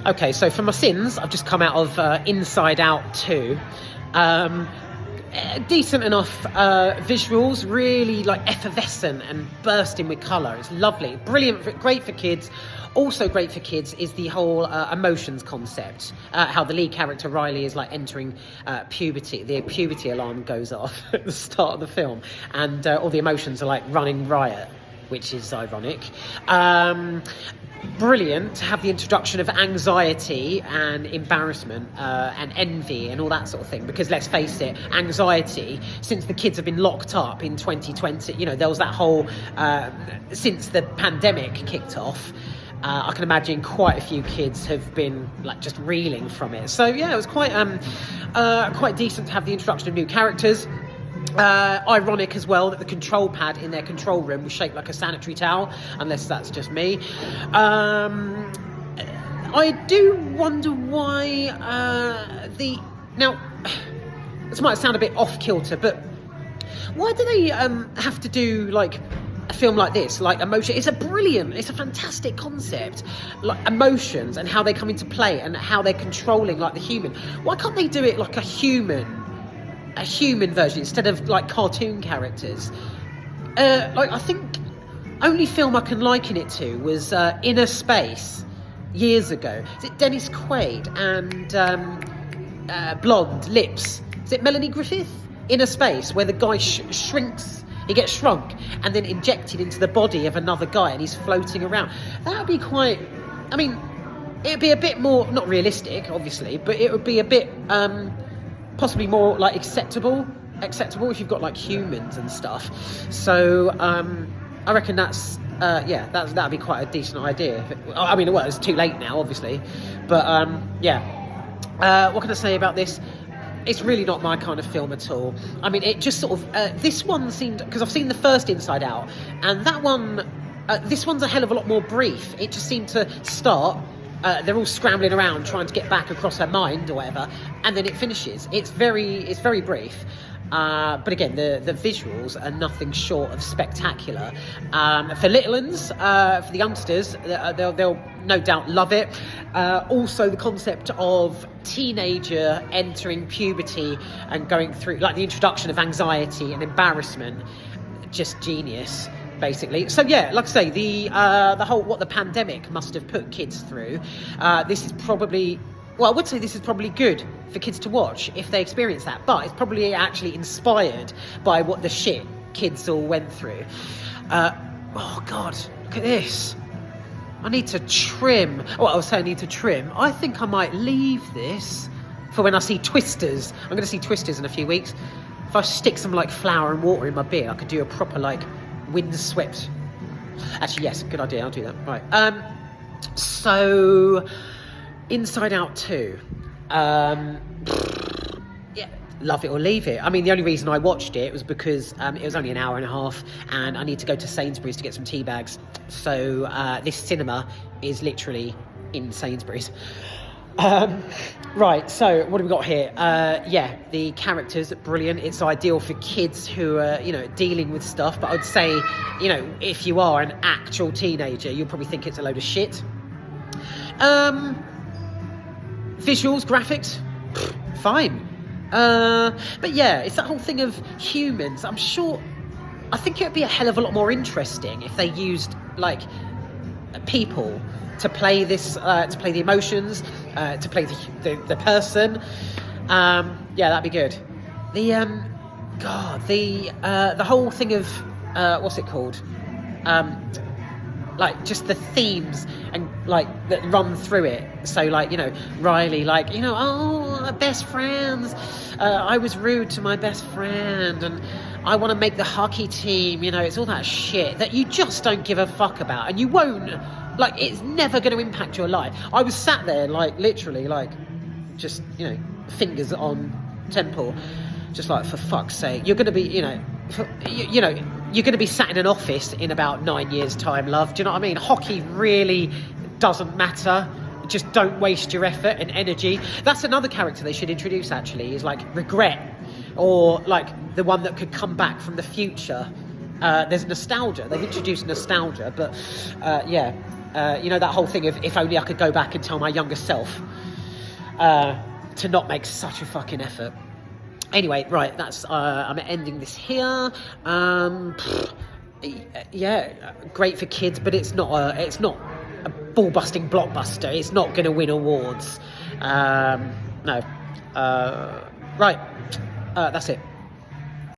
Okay, so for my sins, I've just come out of Inside Out 2. Decent enough visuals, really like effervescent and bursting with colour. It's lovely, brilliant, great for kids. Also great for kids is the whole emotions concept, how the lead character Riley is like entering puberty. The puberty alarm goes off at the start of the film, and all the emotions are like running riot, which is ironic. Brilliant to have the introduction of anxiety and embarrassment and envy and all that sort of thing, because let's face it, anxiety, since the kids have been locked up in 2020, you know, there was that whole since the pandemic kicked off, I can imagine quite a few kids have been like just reeling from it. So yeah, it was quite decent to have the introduction of new characters. Ironic as well that the control pad in their control room was shaped like a sanitary towel, unless that's just me. I do wonder why now this might sound a bit off kilter, but why do they have to do like a film like this, like emotion? It's a fantastic concept, like emotions and how they come into play and how they're controlling like the human. Why can't they do it like a human version instead of like cartoon characters? Like I think only film I can liken it to was Inner Space years ago. Is it Dennis Quaid and blonde lips? Is it Melanie Griffith? Inner Space, where the guy shrinks. He gets shrunk and then injected into the body of another guy and he's floating around. That would be quite, I mean, it would be a bit more, not realistic, obviously, but it would be a bit, possibly more like acceptable if you've got like humans and stuff. So, I reckon that'd be quite a decent idea. I mean, well, it's too late now, obviously, but, what can I say about this? It's really not my kind of film at all. I mean, it just sort of... this one seemed... Because I've seen the first Inside Out, and that one... this one's a hell of a lot more brief. It just seemed to start... they're all scrambling around trying to get back across her mind or whatever, and then it finishes. It's very brief. But again, the visuals are nothing short of spectacular. For little uns, for the youngsters, they'll no doubt love it. Also, the concept of teenager entering puberty and going through, like the introduction of anxiety and embarrassment, just genius, basically. So yeah, like I say, the whole what the pandemic must have put kids through. This is probably. Well, I would say this is probably good for kids to watch if they experience that, but it's probably actually inspired by what the shit kids all went through. Oh, God, look at this. I need to trim. Oh, I was saying I need to trim. I think I might leave this for when I see Twisters. I'm going to see Twisters in a few weeks. If I stick some, like, flour and water in my beer, I could do a proper, like, windswept... Actually, yes, good idea. I'll do that. Right. So... Inside Out 2. Yeah, love it or leave it. I mean, the only reason I watched it was because it was only an hour and a half and I need to go to Sainsbury's to get some tea bags. So this cinema is literally in Sainsbury's. Right, so what have we got here? Yeah, the characters are brilliant. It's ideal for kids who are, you know, dealing with stuff. But I'd say, you know, if you are an actual teenager, you'll probably think it's a load of shit. Visuals, graphics, fine. But yeah, it's that whole thing of humans. I think it would be a hell of a lot more interesting if they used, like, people to play this, to play the emotions, to play the person. Yeah, that'd be good. The whole thing of, what's it called? Like, just the themes and, like, that run through it. So, like, you know, Riley, like, you know, oh, best friends. I was rude to my best friend and I want to make the hockey team. You know, it's all that shit that you just don't give a fuck about. And you won't, like, it's never going to impact your life. I was sat there, like, literally, like, just, you know, fingers on temple. Just like, for fuck's sake, you're going to be, you know, you're going to be sat in an office in about 9 years' time, love. Do you know what I mean? Hockey really doesn't matter. Just don't waste your effort and energy. That's another character they should introduce, actually, is like regret, or like the one that could come back from the future. There's nostalgia. They've introduced nostalgia, but yeah. You know, that whole thing of if only I could go back and tell my younger self to not make such a fucking effort. Anyway, right, that's I'm ending this here. Yeah, great for kids, but it's not a ball-busting blockbuster. It's not going to win awards. No. Right, that's it.